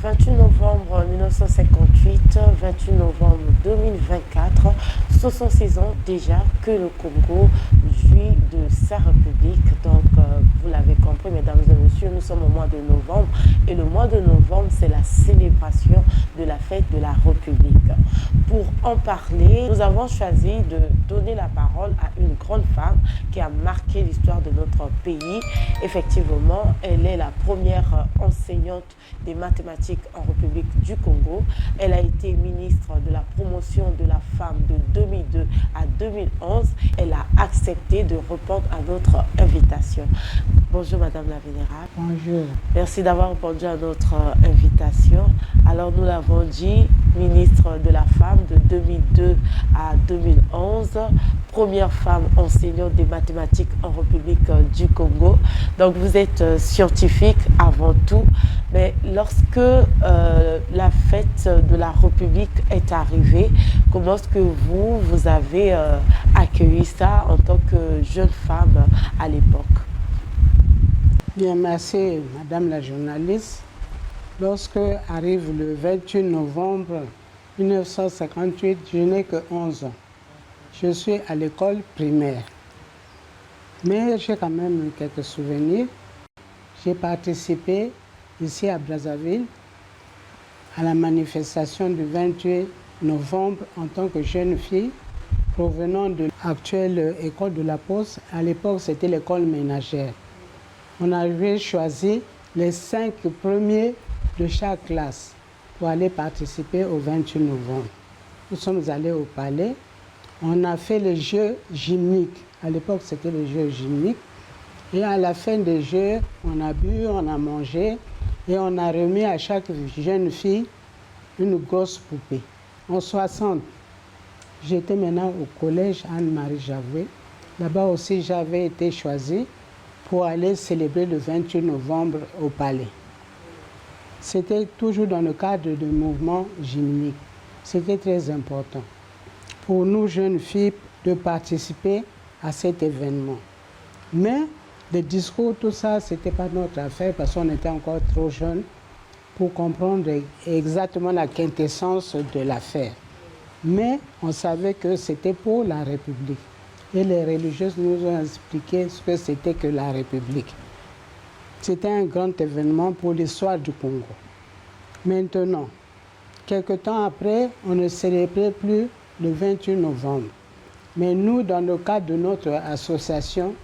28 novembre 1958, 28 novembre 2024, 66 ans déjà que le Congo jouit de sa République. Donc, vous l'avez compris, mesdames et messieurs, nous sommes au mois de novembre et le mois de novembre, c'est la célébration de la fête de la République. Pour en parler, nous avons choisi de donner la parole à une grande femme qui a marqué l'histoire de notre pays. Effectivement, elle est la première enseignante des mathématiques en République du Congo. Elle a été ministre de la promotion de la femme de 2002 à 2011. Elle a accepté de répondre à notre invitation. Bonjour Madame la Vénérable. Bonjour. Merci d'avoir répondu à notre invitation. Alors nous l'avons dit, ministre de la femme de 2002 à 2011, première femme enseignante des mathématiques en République du Congo. Donc vous êtes scientifique avant tout, mais lorsque la fête de la République est arrivée, comment est-ce que vous avez accueilli ça en tant que jeune femme à l'époque? Bien, merci Madame la journaliste. Lorsque arrive le 28 novembre 1958, je n'ai que 11 ans. Je suis à l'école primaire. Mais j'ai quand même quelques souvenirs. J'ai participé ici à Brazzaville à la manifestation du 28 novembre en tant que jeune fille provenant de l'actuelle école de la Poste. À l'époque, c'était l'école ménagère. On avait choisi les 5 premiers de chaque classe pour aller participer au 28 novembre. Nous sommes allés au palais. On a fait les jeux gymniques. À l'époque, c'était les jeux gymniques. Et à la fin des jeux, on a bu, on a mangé et on a remis à chaque jeune fille une grosse poupée. En 60, j'étais maintenant au collège Anne-Marie Javoué. Là-bas aussi, j'avais été choisie pour aller célébrer le 28 novembre au palais. C'était toujours dans le cadre du mouvement gymnique. C'était très important pour nous jeunes filles de participer à cet événement. Mais les discours, tout ça, ce n'était pas notre affaire parce qu'on était encore trop jeunes pour comprendre exactement la quintessence de l'affaire. Mais on savait que c'était pour la République. Et les religieuses nous ont expliqué ce que c'était que la République. C'était un grand événement pour l'histoire du Congo. Maintenant, quelque temps après, on ne célébrait plus le 28 novembre. Mais nous, dans le cadre de notre association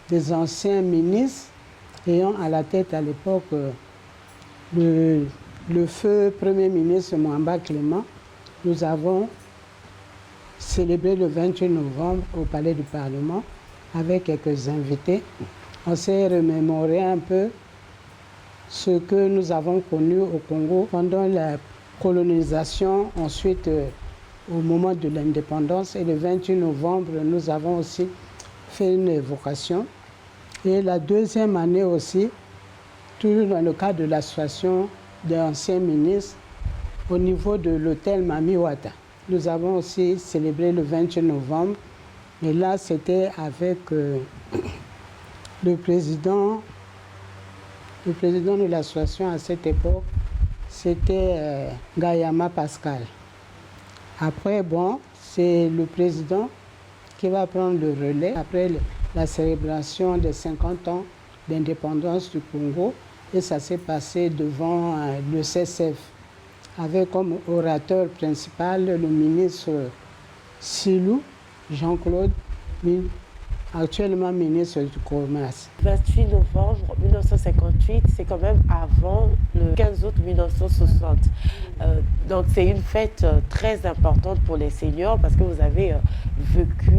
des anciens ministres, ayant à la tête à l'époque le feu Premier ministre Mwamba Clément, nous avons célébré le 28 novembre au Palais du Parlement avec quelques invités. On s'est remémoré un peu ce que nous avons connu au Congo pendant la colonisation, ensuite au moment de l'indépendance. Et le 28 novembre, nous avons aussi fait une évocation. Et la deuxième année aussi, toujours dans le cadre de l'association des anciens ministres, au niveau de l'hôtel Mami Wata. Nous avons aussi célébré le 28 novembre, et là c'était avec le président de l'association à cette époque, c'était Gayama Pascal. Après, bon, c'est le président qui va prendre le relais après la célébration des 50 ans d'indépendance du Congo, et ça s'est passé devant le CSF, avec comme orateur principal le ministre Silou Jean-Claude, actuellement ministre du Commerce. 28 novembre 1958, c'est quand même avant le 15 août 1960. Donc c'est une fête très importante pour les seniors parce que vous avez vécu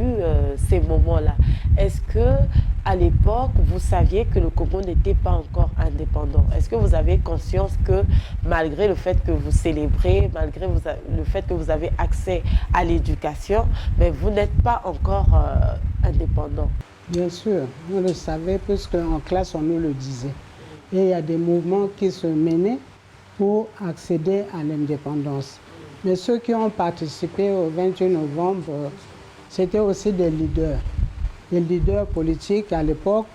ces moments-là. Est-ce que à l'époque, vous saviez que le Congo n'était pas encore indépendant? Est-ce que vous avez conscience que malgré le fait que vous célébrez, malgré le fait que vous avez accès à l'éducation, mais vous n'êtes pas encore indépendant? Bien sûr, on le savait puisqu'en classe on nous le disait. Et il y a des mouvements qui se menaient pour accéder à l'indépendance. Mais ceux qui ont participé au 28 novembre, c'était aussi des leaders politiques à l'époque,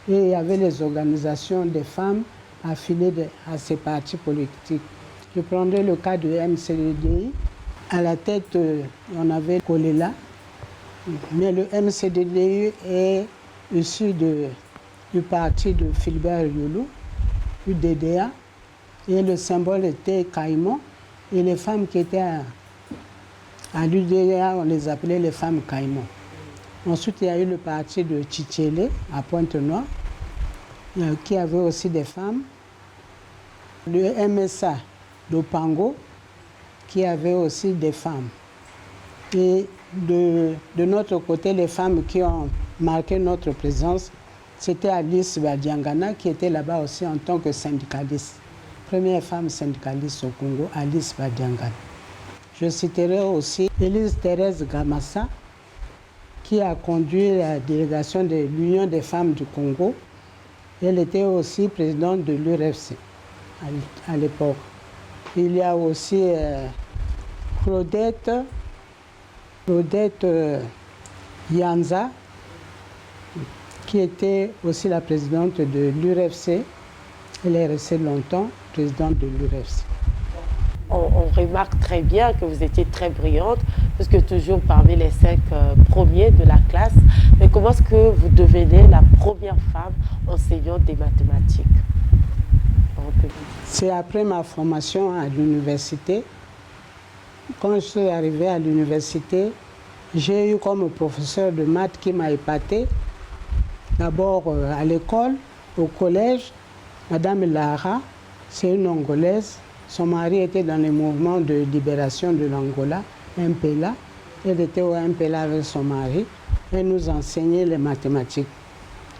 et il y avait les organisations des femmes affiliés à ces partis politiques. Je prendrai le cas de MCDDI. À la tête, on avait Kolela, mais le MCDDI est issu du parti de Philbert Youlou, du DDA, et le symbole était Caïman, et les femmes qui étaient à l'UDA, on les appelait les femmes Caïman. Ensuite, il y a eu le parti de Tchitchélé, à Pointe-Noire, qui avait aussi des femmes. Le MSA d'Opango, qui avait aussi des femmes. Et de notre côté, les femmes qui ont marqué notre présence, c'était Alice Badiangana, qui était là-bas aussi en tant que syndicaliste. Première femme syndicaliste au Congo, Alice Badiangana. Je citerai aussi Élise Thérèse Gamassa, qui a conduit la délégation de l'Union des femmes du Congo. Elle était aussi présidente de l'URFC à l'époque. Il y a aussi Claudette Yanza, qui était aussi la présidente de l'URFC. Elle est restée longtemps présidente de l'URFC. On remarque très bien que vous étiez très brillante, parce que toujours parmi les 5 premiers de la classe. Mais comment est-ce que vous devenez la première femme enseignante des mathématiques? C'est après ma formation à l'université. Quand je suis arrivée à l'université, j'ai eu comme professeur de maths qui m'a épaté. D'abord à l'école, au collège, Madame Lara, c'est une Angolaise. Son mari était dans les mouvements de libération de l'Angola, MPLA. Elle était au MPLA avec son mari. Elle nous enseignait les mathématiques.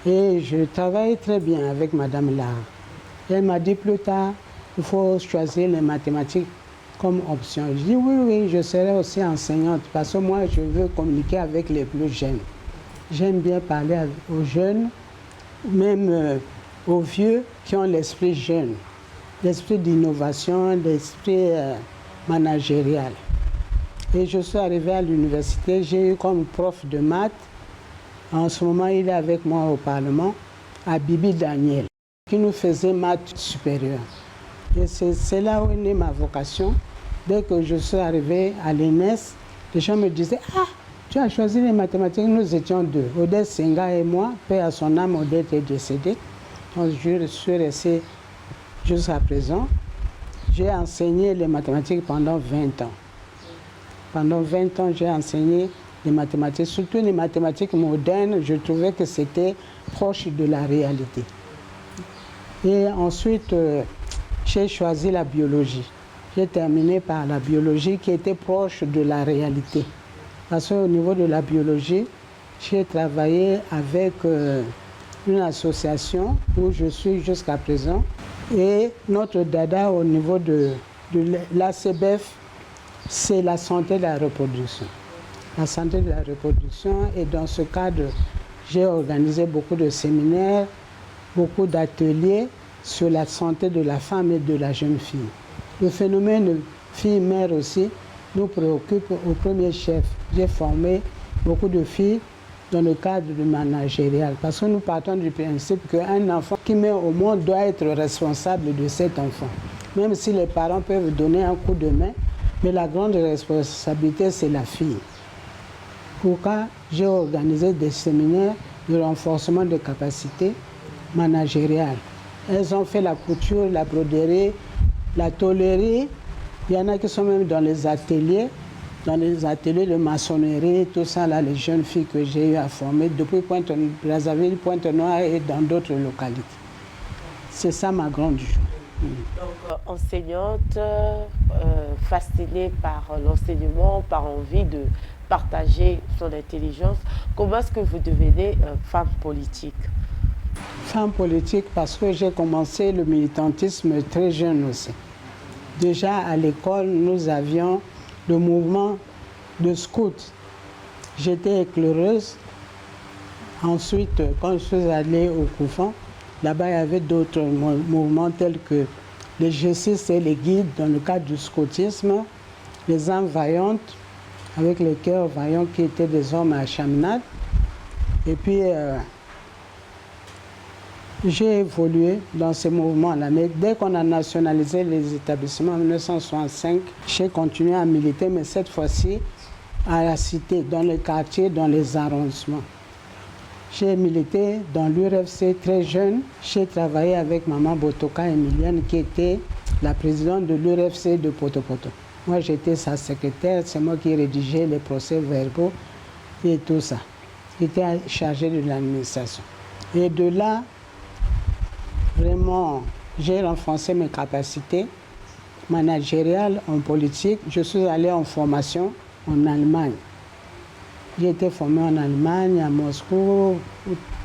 Et je travaillais très bien avec Madame Lara. Elle m'a dit plus tard, il faut choisir les mathématiques comme option. Je dis oui, je serai aussi enseignante parce que moi, je veux communiquer avec les plus jeunes. J'aime bien parler aux jeunes, même aux vieux qui ont l'esprit jeune, l'esprit d'innovation, l'esprit managérial. Et je suis arrivée à l'université, j'ai eu comme prof de maths, en ce moment il est avec moi au Parlement, Bibi Daniel, qui nous faisait maths supérieures. Et c'est là où est née ma vocation. Dès que je suis arrivée à l'ENES, les gens me disaient « Ah, tu as choisi les mathématiques ». Nous étions 2, Odette Senga et moi. Paix à son âme, Odette est décédée. Donc je suis restée jusqu'à présent. J'ai enseigné les mathématiques pendant 20 ans. Pendant 20 ans, j'ai enseigné les mathématiques, surtout les mathématiques modernes. Je trouvais que c'était proche de la réalité. Et ensuite, j'ai choisi la biologie. J'ai terminé par la biologie qui était proche de la réalité. Parce qu'au niveau de la biologie, j'ai travaillé avec une association où je suis jusqu'à présent. Et notre dada au niveau de l'ACBF, c'est la santé de la reproduction. La santé de la reproduction, et dans ce cadre, j'ai organisé beaucoup de séminaires, beaucoup d'ateliers sur la santé de la femme et de la jeune fille. Le phénomène fille-mère aussi nous préoccupe au premier chef. J'ai formé beaucoup de filles dans le cadre du managérial parce que nous partons du principe qu'un enfant qui met au monde doit être responsable de cet enfant. Même si les parents peuvent donner un coup de main, mais la grande responsabilité, c'est la fille. Pourquoi j'ai organisé des séminaires de renforcement de capacités managériales. Elles ont fait la couture, la broderie, la tôlerie. Il y en a qui sont même dans les ateliers de maçonnerie, tout ça, là, les jeunes filles que j'ai eu à former depuis Brazzaville, Pointe-Noire et dans d'autres localités. C'est ça ma grande joie. Donc, enseignante, fascinée par l'enseignement, par envie de partager son intelligence, comment est-ce que vous devenez femme politique? Femme politique parce que j'ai commencé le militantisme très jeune aussi. Déjà à l'école, nous avions le mouvement de scouts. J'étais éclaireuse. Ensuite, quand je suis allée au Koufan, là-bas, il y avait d'autres mouvements tels que les G6 et les guides dans le cadre du scoutisme, les âmes vaillantes, avec les cœurs vaillants qui étaient des hommes à chaminade. Et puis, J'ai évolué dans ces mouvements-là, mais dès qu'on a nationalisé les établissements en 1965, j'ai continué à militer, mais cette fois-ci à la cité, dans les quartiers, dans les arrondissements. J'ai milité dans l'URFC très jeune. J'ai travaillé avec Maman Botoka Emilienne, qui était la présidente de l'URFC de Poto-Poto. Moi, j'étais sa secrétaire, c'est moi qui rédigeais les procès-verbaux et tout ça. J'étais chargé de l'administration. Et de là, vraiment, j'ai renforcé mes capacités managériales en politique. Je suis allé en formation en Allemagne. J'ai été formé en Allemagne, à Moscou,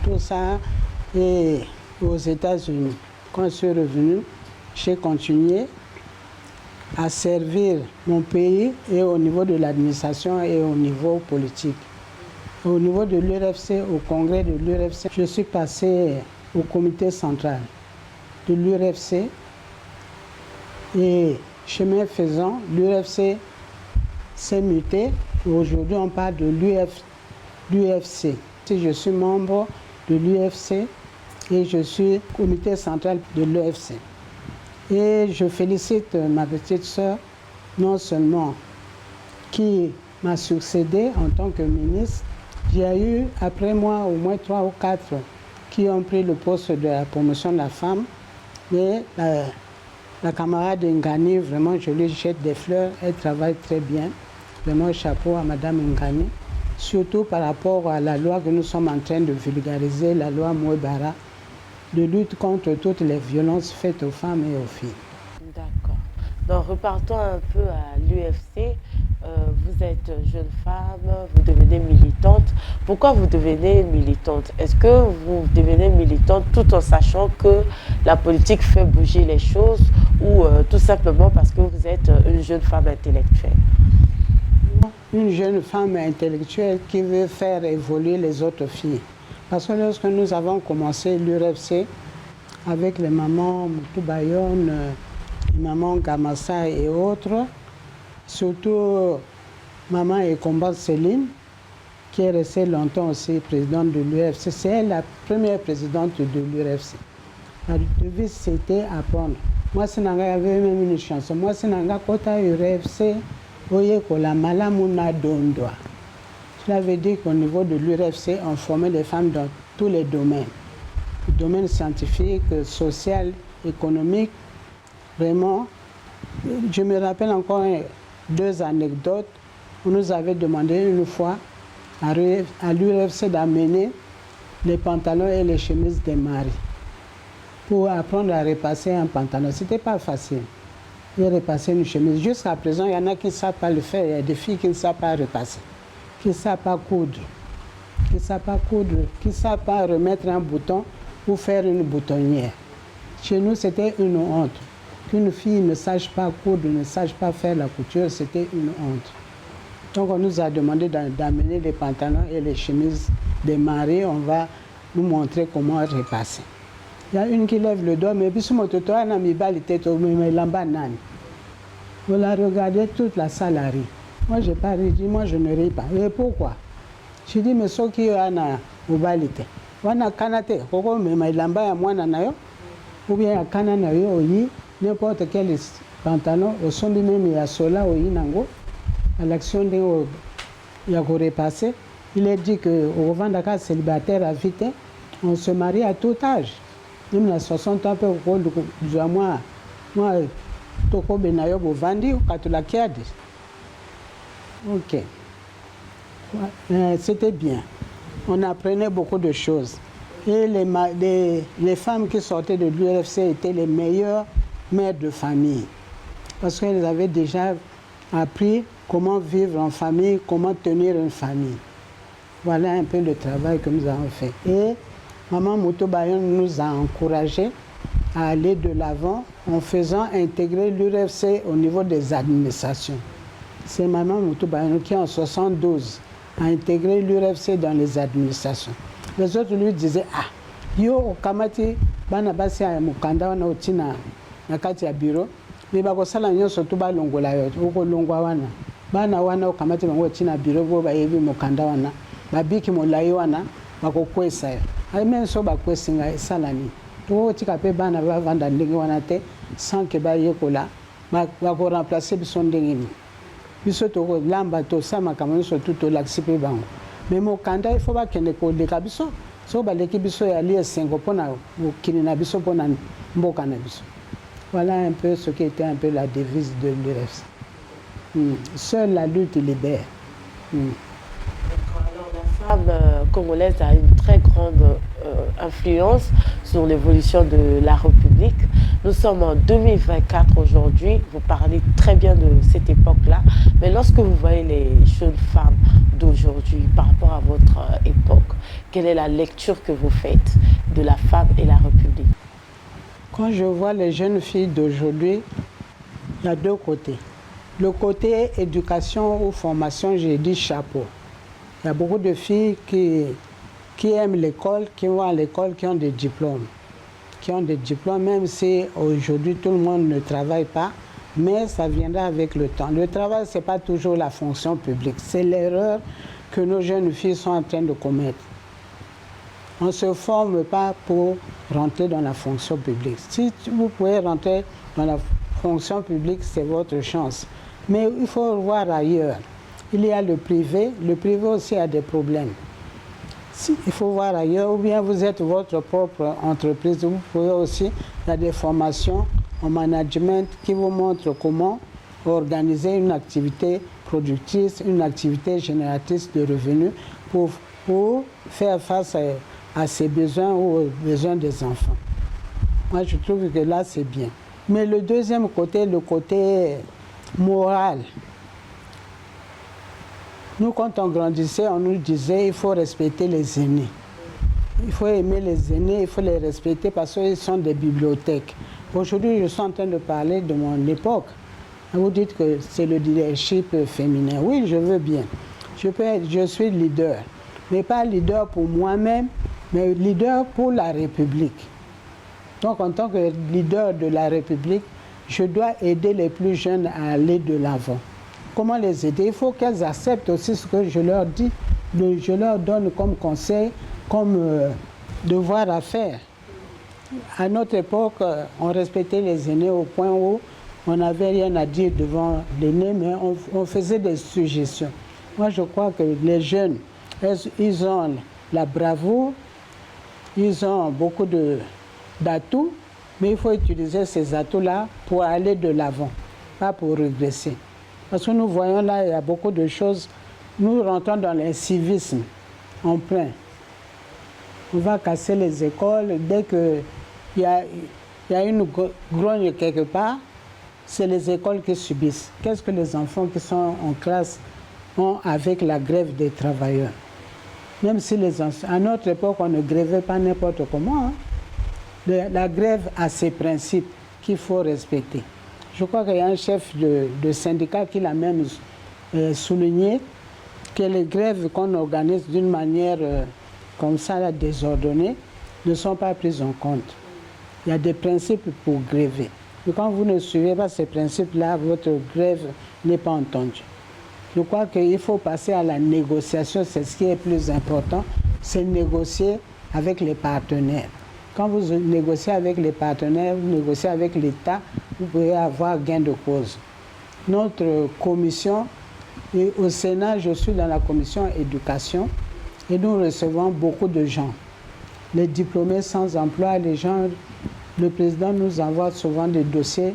tout ça, et aux États-Unis. Quand je suis revenu, j'ai continué à servir mon pays et au niveau de l'administration et au niveau politique. Au niveau de l'URFC, au congrès de l'URFC, je suis passé au comité central de l'URFC et chemin faisant, l'URFC s'est muté. Aujourd'hui, on parle de l'UFC. Je suis membre de l'UFC et je suis comité central de l'UFC. Et je félicite ma petite sœur, non seulement qui m'a succédé en tant que ministre, il y a eu après moi au moins 3 ou 4 qui ont pris le poste de la promotion de la femme. Mais la camarade Ngani, vraiment, je lui jette des fleurs, elle travaille très bien. Vraiment, chapeau à Madame Ngani, surtout par rapport à la loi que nous sommes en train de vulgariser, la loi Mouebara, de lutte contre toutes les violences faites aux femmes et aux filles. D'accord. Donc, repartons un peu à l'UFC. Vous êtes jeune femme, vous devenez militante. Pourquoi vous devenez militante? Est-ce que vous devenez militante tout en sachant que la politique fait bouger les choses ou tout simplement parce que vous êtes une jeune femme intellectuelle? Une jeune femme intellectuelle qui veut faire évoluer les autres filles. Parce que lorsque nous avons commencé l'URFC avec les mamans Moutou-Bayonne, les mamans Gamassa et autres, surtout maman Ekomba Céline, qui est restée longtemps aussi présidente de l'URFC. C'est elle la première présidente de l'URFC. La devise, c'était apprendre. Moi, c'est Nanga, il y avait même une chanson. Moi, c'est Nanga, Kota URFC, Oye Kola Malamuna Dondwa. Cela veut dire qu'au niveau de l'URFC, on formait les femmes dans tous les domaines. Le domaine scientifique, social, économique. Vraiment, je me rappelle encore 2 anecdotes. On nous avait demandé une fois à l'URFC d'amener les pantalons et les chemises des maris pour apprendre à repasser un pantalon. Ce n'était pas facile de repasser une chemise. Jusqu'à présent, il y en a qui ne savent pas le faire. Il y a des filles qui ne savent pas repasser, qui ne savent pas coudre, qui ne savent pas coudre, qui ne savent pas remettre un bouton ou faire une boutonnière. Chez nous, c'était une honte. Qu'une fille ne sache pas coudre, ne sache pas faire la couture, c'était une honte. Donc on nous a demandé d'amener les pantalons et les chemises des maris. On va nous montrer comment repasser. Il y a une qui lève le doigt, mais puis on l'a regardé, toute la salle a ri. Moi, je n'ai pas ri, moi je ne ris pas. Et pourquoi? Je dis, mais ce qui est en mobilité, on a canate, pourquoi mais lamba à moi nanayo, ou bien à cananayo, n'importe quel pantalon, au son du même, il y a cela, au inango, à l'action de il y a repasser. Il est dit qu'au Rwanda, célibataire à vite, on se marie à tout âge. Même à 60 ans, moi, Toko Benayo, Bovandi, ou Katula Kiadi. Ok. C'était bien. On apprenait beaucoup de choses. Et les femmes qui sortaient de l'URFC étaient les meilleures mères de famille. Parce qu'elles avaient déjà appris comment vivre en famille, comment tenir une famille. Voilà un peu le travail que nous avons fait. Et Maman Moutou-Bayonne nous a encouragés à aller de l'avant en faisant intégrer l'URFC au niveau des administrations. C'est Maman Moutou-Bayonne qui, en 1972, a intégré l'URFC dans les administrations. Les autres lui disaient, ah, yo, Kamati, Banabasi a Mukanda, on a otina, Nakati a bureau, mais Bakosala nyon surtout Balongola, Oko Longwawana, Bana wana, Kamati, Otina bureau, Bayevi Mukanda wana, Babiki Molayoana, Bako Kwesa. Même so Bakwesinga et Salani. to tika pe bana ba vanda ndenge wana te sans que ba yekola ba ko remplacer biso ndenge ni biso to ko lamba to sama kama so tout to l'accepter bango mais mokanda il faut ba kende ko leka biso so ba leki biso ya lie sengo pona kini na biso pona mboka na biso. Voilà un peu ce qui était un peu la devise de l'URFC. Seule la lutte libère. Alors, la femme congolaise a une très grande influence sur l'évolution de la République. Nous sommes en 2024 aujourd'hui. Vous parlez très bien de cette époque-là. Mais lorsque vous voyez les jeunes femmes d'aujourd'hui par rapport à votre époque, quelle est la lecture que vous faites de la femme et la République? Quand je vois les jeunes filles d'aujourd'hui, il y a deux côtés. Le côté éducation ou formation, j'ai dit chapeau. Il y a beaucoup de filles qui aiment l'école, qui vont à l'école, qui ont des diplômes. Même si aujourd'hui tout le monde ne travaille pas, mais ça viendra avec le temps. Le travail, ce n'est pas toujours la fonction publique. C'est l'erreur que nos jeunes filles sont en train de commettre. On ne se forme pas pour rentrer dans la fonction publique. Si vous pouvez rentrer dans la fonction publique, c'est votre chance. Mais il faut voir ailleurs. Il y a le privé aussi a des problèmes. Il faut voir ailleurs, ou bien vous êtes votre propre entreprise. Vous pouvez aussi, il y a des formations en management qui vous montrent comment organiser une activité productrice, une activité génératrice de revenus pour faire face à ses besoins ou aux besoins des enfants. Moi, je trouve que là, c'est bien. Mais le deuxième côté, le côté moral. Nous, quand on grandissait, on nous disait qu'il faut respecter les aînés. Il faut aimer les aînés, il faut les respecter parce qu'ils sont des bibliothèques. Aujourd'hui, je suis en train de parler de mon époque. Vous dites que c'est le leadership féminin. Oui, je veux bien. Je suis leader. Mais pas leader pour moi-même, mais leader pour la République. Donc, en tant que leader de la République, je dois aider les plus jeunes à aller de l'avant. Comment les aider? Il faut qu'elles acceptent aussi ce que je leur dis, je leur donne comme conseil, comme devoir à faire. À notre époque, on respectait les aînés au point où on n'avait rien à dire devant l'aîné, mais on faisait des suggestions. Moi, je crois que les jeunes, ils ont la bravoure, ils ont beaucoup d'atouts, mais il faut utiliser ces atouts-là pour aller de l'avant, pas pour régresser. Parce que nous voyons là, il y a beaucoup de choses. Nous rentrons dans l'incivisme en plein. On va casser les écoles. Dès qu'il y a une grogne quelque part, c'est les écoles qui subissent. Qu'est-ce que les enfants qui sont en classe ont avec la grève des travailleurs? Même si à notre époque, on ne grévait pas n'importe comment. La grève a ses principes qu'il faut respecter. Je crois qu'il y a un chef de syndicat qui l'a même souligné que les grèves qu'on organise d'une manière comme ça, là, désordonnée, ne sont pas prises en compte. Il y a des principes pour gréver. Et quand vous ne suivez pas ces principes-là, votre grève n'est pas entendue. Je crois qu'il faut passer à la négociation, c'est ce qui est plus important, c'est négocier avec les partenaires. Quand vous négociez avec les partenaires, vous négociez avec l'État, vous pouvez avoir gain de cause. Notre commission, et au Sénat, je suis dans la commission éducation, et nous recevons beaucoup de gens. Les diplômés sans emploi, les gens, le président nous envoie souvent des dossiers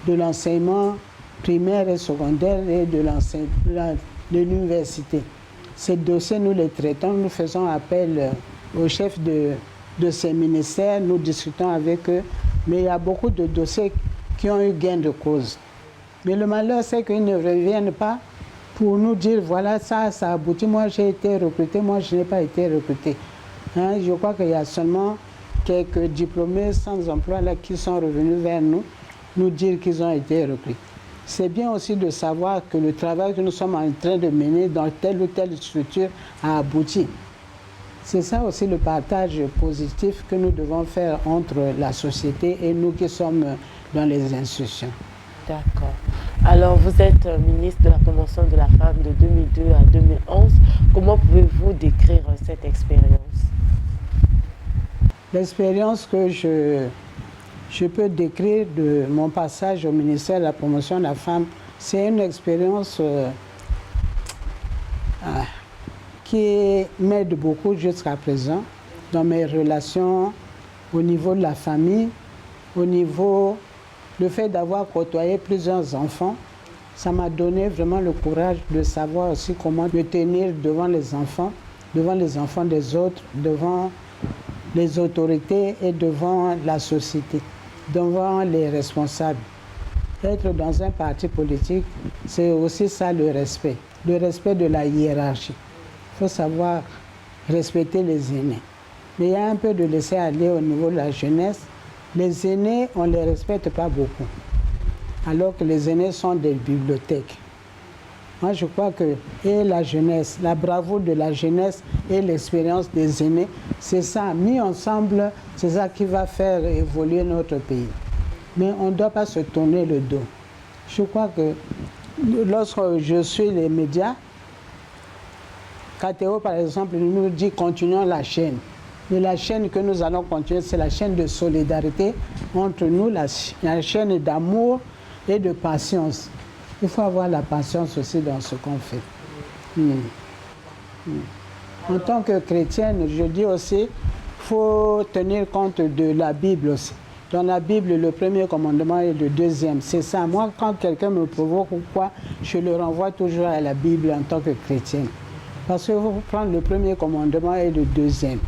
de l'enseignement primaire et secondaire et de l'université. Ces dossiers, nous les traitons, nous faisons appel au chef de ces ministères, nous discutons avec eux, mais il y a beaucoup de dossiers qui ont eu gain de cause. Mais le malheur, c'est qu'ils ne reviennent pas pour nous dire, voilà, ça aboutit, moi j'ai été recruté, moi je n'ai pas été recruté. Je crois qu'il y a seulement quelques diplômés sans emploi là, qui sont revenus vers nous dire qu'ils ont été recrutés. C'est bien aussi de savoir que le travail que nous sommes en train de mener dans telle ou telle structure a abouti. C'est ça aussi le partage positif que nous devons faire entre la société et nous qui sommes dans les institutions. D'accord. Alors, vous êtes ministre de la Convention de la femme de 2002 à 2011. Comment pouvez-vous décrire cette expérience? L'expérience que je peux décrire de mon passage au ministère de la promotion de la femme, c'est une expérience qui m'aide beaucoup jusqu'à présent dans mes relations au niveau de la famille, au niveau le fait d'avoir côtoyé plusieurs enfants. Ça m'a donné vraiment le courage de savoir aussi comment me tenir devant les enfants des autres, devant les autorités et devant la société, devant les responsables. Être dans un parti politique, c'est aussi ça le respect de la hiérarchie. Il faut savoir respecter les aînés. Mais il y a un peu de laisser aller au niveau de la jeunesse. Les aînés, on ne les respecte pas beaucoup, alors que les aînés sont des bibliothèques. Moi, je crois que et la jeunesse, la bravoure de la jeunesse et l'expérience des aînés, c'est ça, mis ensemble, c'est ça qui va faire évoluer notre pays. Mais on ne doit pas se tourner le dos. Je crois que lorsque je suis les médias, KTO, par exemple, nous dit continuons la chaîne. Mais la chaîne que nous allons continuer, c'est la chaîne de solidarité entre nous, la chaîne d'amour et de patience. Il faut avoir la patience aussi dans ce qu'on fait. En tant que chrétienne, je dis aussi, il faut tenir compte de la Bible aussi. Dans la Bible, le premier commandement est le deuxième. C'est ça. Moi, quand quelqu'un me provoque ou quoi, je le renvoie toujours à la Bible en tant que chrétienne. Parce qu'il faut prendre le premier commandement et le deuxième.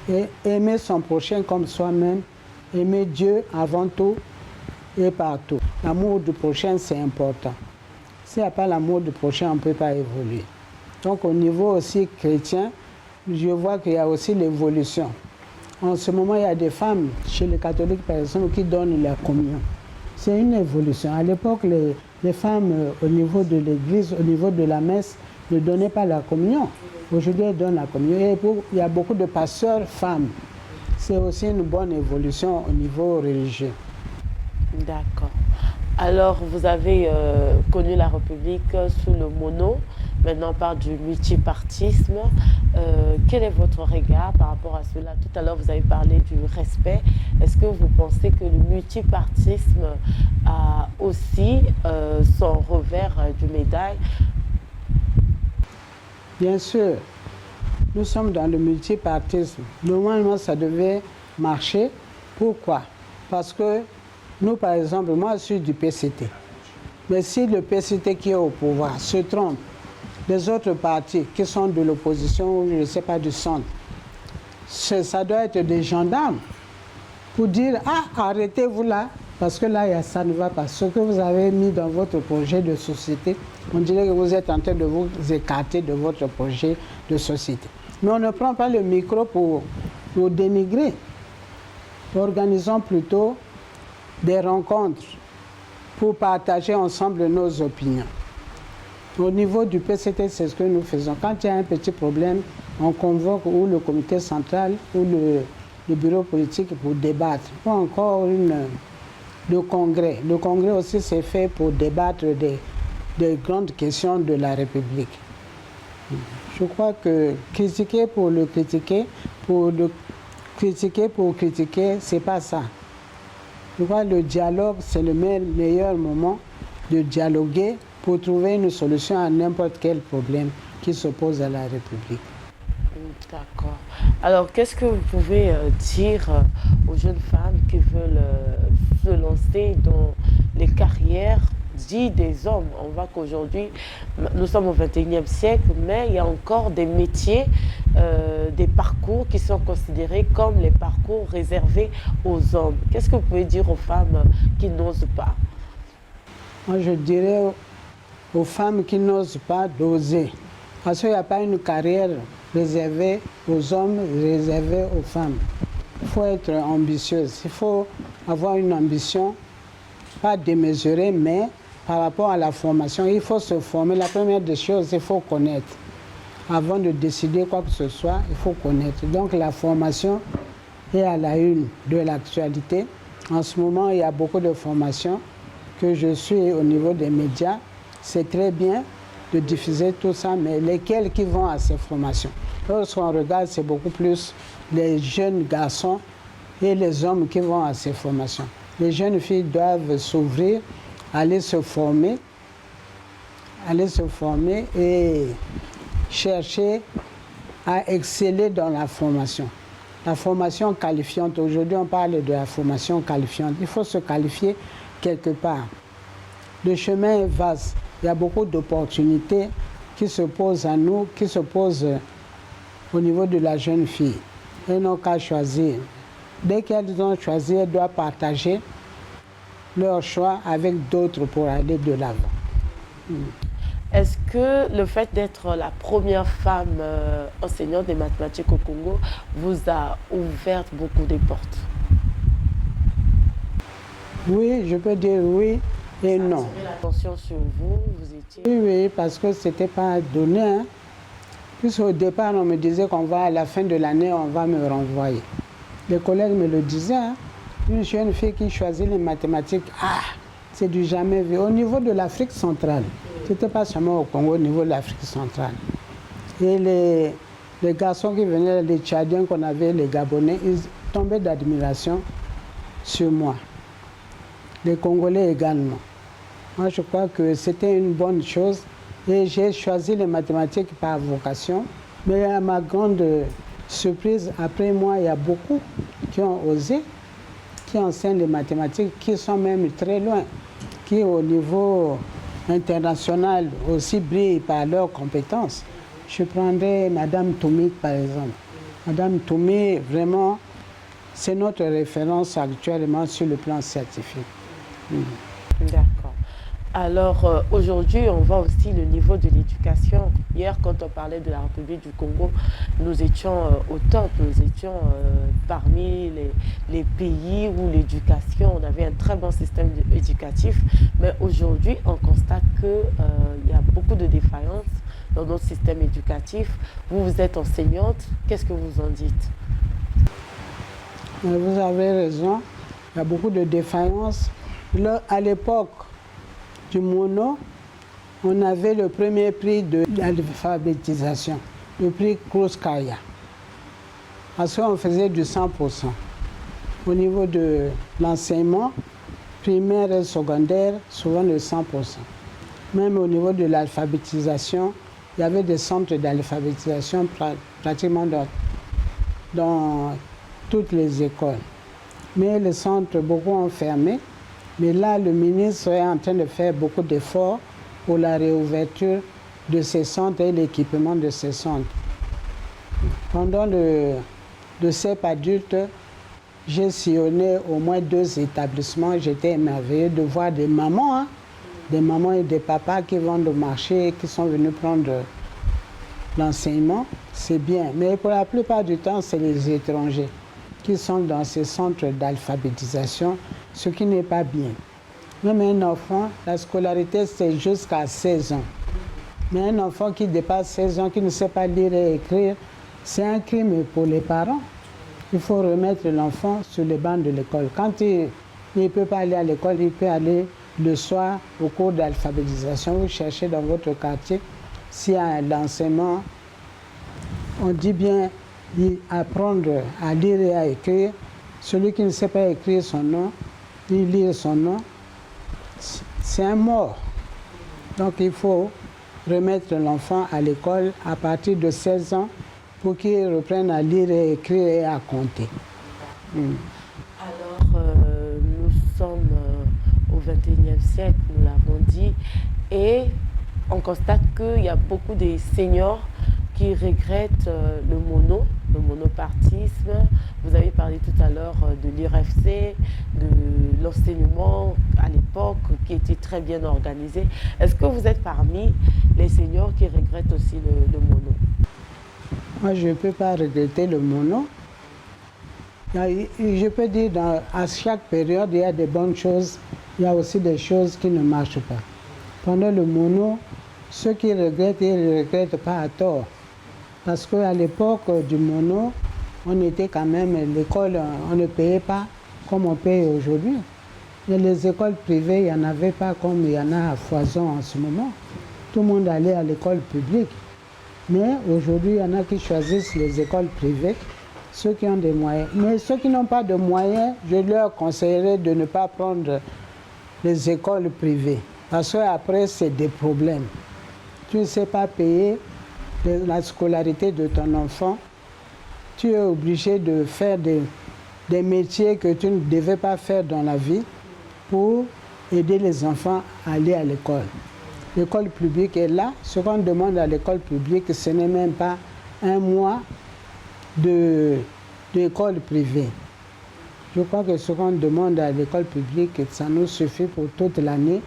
Et aimer son prochain comme soi-même, aimer Dieu avant tout et partout. L'amour du prochain, c'est important. S'il n'y a pas l'amour du prochain, on ne peut pas évoluer. Donc au niveau aussi chrétien, je vois qu'il y a aussi l'évolution. En ce moment, il y a des femmes, chez les catholiques par exemple, qui donnent la communion. C'est une évolution. À l'époque, les femmes au niveau de l'église, au niveau de la messe, ne donnaient pas la communion. Aujourd'hui, elles donnent la communion. Et il y a beaucoup de pasteurs femmes. C'est aussi une bonne évolution au niveau religieux. D'accord. Alors, vous avez connu la République sous le mono. Maintenant, on parle du multipartisme. Quel est votre regard par rapport à cela? Tout à l'heure, vous avez parlé du respect. Est-ce que vous pensez que le multipartisme a aussi son revers du médaille? Bien sûr, nous sommes dans le multipartisme. Normalement, ça devait marcher. Pourquoi? Parce que nous, par exemple, moi, je suis du PCT. Mais si le PCT qui est au pouvoir se trompe, les autres partis qui sont de l'opposition ou je ne sais pas du centre, ça doit être des gendarmes pour dire « Ah, arrêtez-vous là, parce que là, ça ne va pas. Ce que vous avez mis dans votre projet de société, on dirait que vous êtes en train de vous écarter de votre projet de société. » Mais on ne prend pas le micro pour dénigrer. Organisons plutôt des rencontres pour partager ensemble nos opinions. Au niveau du PCT, c'est ce que nous faisons. Quand il y a un petit problème, on convoque ou le comité central ou le bureau politique pour débattre. Ou encore le congrès. Le congrès aussi, c'est fait pour débattre des grandes questions de la République. Je crois que critiquer pour critiquer, c'est pas ça. Je crois que le dialogue, c'est le meilleur moment de dialoguer pour trouver une solution à n'importe quel problème qui s'oppose à la République. D'accord. Alors, qu'est-ce que vous pouvez dire aux jeunes femmes qui veulent se lancer dans les carrières dites des hommes? On voit qu'aujourd'hui, nous sommes au XXIe siècle, mais il y a encore des métiers, des parcours qui sont considérés comme les parcours réservés aux hommes. Qu'est-ce que vous pouvez dire aux femmes qui n'osent pas? Moi, je dirais aux femmes qui n'osent pas d'oser. Parce qu'il n'y a pas une carrière réservée aux hommes, réservée aux femmes. Il faut être ambitieuse. Il faut avoir une ambition, pas démesurée, mais par rapport à la formation, il faut se former. La première des choses, il faut connaître. Avant de décider quoi que ce soit, il faut connaître. Donc la formation est à la une de l'actualité. En ce moment, il y a beaucoup de formations que je suis au niveau des médias. C'est très bien de diffuser tout ça, mais lesquels qui vont à ces formations? Lorsqu'on regarde, c'est beaucoup plus les jeunes garçons et les hommes qui vont à ces formations. Les jeunes filles doivent s'ouvrir, aller se former et chercher à exceller dans la formation. La formation qualifiante, aujourd'hui on parle de la formation qualifiante. Il faut se qualifier quelque part. Le chemin est vaste. Il y a beaucoup d'opportunités qui se posent à nous, qui se posent au niveau de la jeune fille. Elles n'ont qu'à choisir. Dès qu'elles ont choisi, elles doivent partager leur choix avec d'autres pour aller de l'avant. Est-ce que le fait d'être la première femme enseignante des mathématiques au Congo vous a ouvert beaucoup de portes? Oui, je peux dire oui et non. Ça a attiré l'attention sur vous, vous étiez... Oui, parce que ce n'était pas donné. Hein. Puisqu'au départ, on me disait qu'on va, à la fin de l'année, on va me renvoyer. Les collègues me le disaient. Hein. Une jeune fille qui choisit les mathématiques, c'est du jamais vu. Au niveau de l'Afrique centrale, ce n'était pas seulement au Congo, au niveau de l'Afrique centrale. Et les garçons qui venaient, les Tchadiens qu'on avait, les Gabonais, ils tombaient d'admiration sur moi. Les Congolais également. Moi, je crois que c'était une bonne chose. Et j'ai choisi les mathématiques par vocation. Mais à ma grande surprise, après moi, il y a beaucoup qui ont osé, qui enseignent les mathématiques, qui sont même très loin, qui au niveau international aussi brillent par leurs compétences. Je prendrais Madame Toumi, par exemple. Madame Toumi, vraiment, c'est notre référence actuellement sur le plan scientifique. D'accord. Alors aujourd'hui, on voit aussi le niveau de l'éducation. Hier, quand on parlait de la République du Congo, nous étions au top, nous étions parmi les pays où l'éducation, on avait un très bon système éducatif. Mais aujourd'hui, on constate qu'il y a beaucoup de défaillances dans notre système éducatif. Vous êtes enseignante, qu'est-ce que vous en dites? Vous avez raison, il y a beaucoup de défaillances. À l'époque du mono, on avait le premier prix de l'alphabétisation, le prix Kruskaya. Parce qu'on faisait du 100%. Au niveau de l'enseignement, primaire et secondaire, souvent le 100%. Même au niveau de l'alphabétisation, il y avait des centres d'alphabétisation pratiquement dans toutes les écoles. Mais les centres, beaucoup ont fermé. Mais là, le ministre est en train de faire beaucoup d'efforts pour la réouverture de ces centres et l'équipement de ces centres. Pendant le CEP adulte, j'ai sillonné au moins 2 établissements. J'étais émerveillée de voir des mamans et des papas qui vont au marché et qui sont venus prendre l'enseignement. C'est bien. Mais pour la plupart du temps, c'est les étrangers qui sont dans ces centres d'alphabétisation, ce qui n'est pas bien. Même un enfant, la scolarité, c'est jusqu'à 16 ans. Mais un enfant qui dépasse 16 ans, qui ne sait pas lire et écrire, c'est un crime pour les parents. Il faut remettre l'enfant sur les bancs de l'école. Quand il ne peut pas aller à l'école, il peut aller le soir au cours d'alphabétisation. Vous cherchez dans votre quartier s'il y a l'enseignement. On dit bien apprendre à lire et à écrire. Celui qui ne sait pas écrire son nom, ni lire son nom, c'est un mort. Donc il faut remettre l'enfant à l'école à partir de 16 ans pour qu'il reprenne à lire et écrire et à compter. Alors, nous sommes au XXIe siècle, nous l'avons dit, et on constate qu'il y a beaucoup de seniors qui regrettent le monopartisme. Vous avez parlé tout à l'heure de l'IRFC, de l'enseignement à l'époque qui était très bien organisé. Est-ce que vous êtes parmi les seniors qui regrettent aussi le mono? Moi, je ne peux pas regretter le mono. Je peux dire à chaque période, il y a des bonnes choses, il y a aussi des choses qui ne marchent pas. Pendant le mono, ceux qui regrettent, ils ne regrettent pas à tort. Parce qu'à l'époque du mono, on était quand même, l'école, on ne payait pas comme on paye aujourd'hui. Et les écoles privées, il n'y en avait pas comme il y en a à foison en ce moment. Tout le monde allait à l'école publique. Mais aujourd'hui, il y en a qui choisissent les écoles privées, ceux qui ont des moyens. Mais ceux qui n'ont pas de moyens, je leur conseillerais de ne pas prendre les écoles privées. Parce qu'après, c'est des problèmes. Tu ne sais pas payer la scolarité de ton enfant. Tu es obligé de faire des métiers que tu ne devais pas faire dans la vie pour aider les enfants à aller à l'école. L'école publique est là. Ce qu'on demande à l'école publique, ce n'est même pas un mois d'école privée. Je crois que ce qu'on demande à l'école publique, ça nous suffit pour toute l'année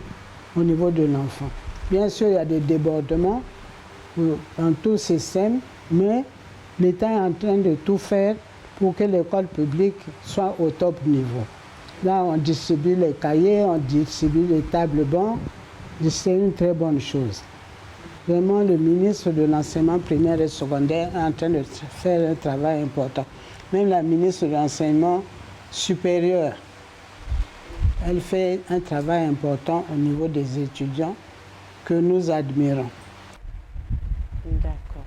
au niveau de l'enfant. Bien sûr, il y a des débordements dans tout système, mais l'État est en train de tout faire pour que l'école publique soit au top niveau. Là, on distribue les cahiers, on distribue les tables bancs. C'est une très bonne chose. Vraiment, le ministre de l'enseignement primaire et secondaire est en train de faire un travail important. Même la ministre de l'enseignement supérieur, elle fait un travail important au niveau des étudiants que nous admirons. D'accord.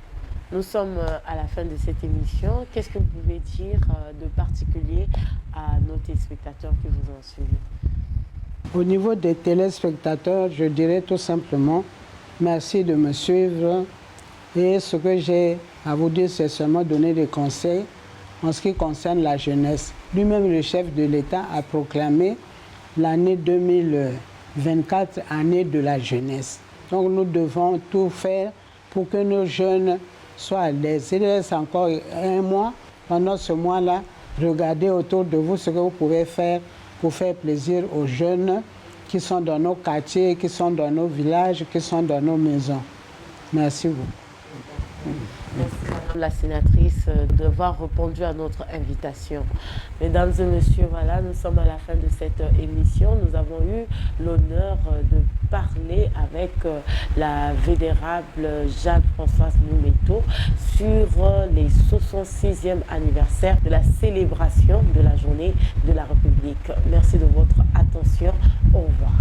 Nous sommes à la fin de cette émission. Qu'est-ce que vous pouvez dire de particulier à nos téléspectateurs qui vous ont suivi? Au niveau des téléspectateurs, je dirais tout simplement merci de me suivre. Et ce que j'ai à vous dire, c'est seulement donner des conseils en ce qui concerne la jeunesse. Lui-même, le chef de l'État, a proclamé l'année 2024 année de la jeunesse. Donc nous devons tout faire pour que nos jeunes soient à l'aise. Il reste encore un mois. Pendant ce mois-là, regardez autour de vous ce que vous pouvez faire pour faire plaisir aux jeunes qui sont dans nos quartiers, qui sont dans nos villages, qui sont dans nos maisons. Merci beaucoup. Merci Madame la sénatrice d'avoir répondu à notre invitation. Mesdames et messieurs, voilà, nous sommes à la fin de cette émission. Nous avons eu l'honneur de parler avec la vénérable Jeanne-Françoise Moumeto sur les 66e anniversaire de la célébration de la journée de la République. Merci de votre attention. Au revoir.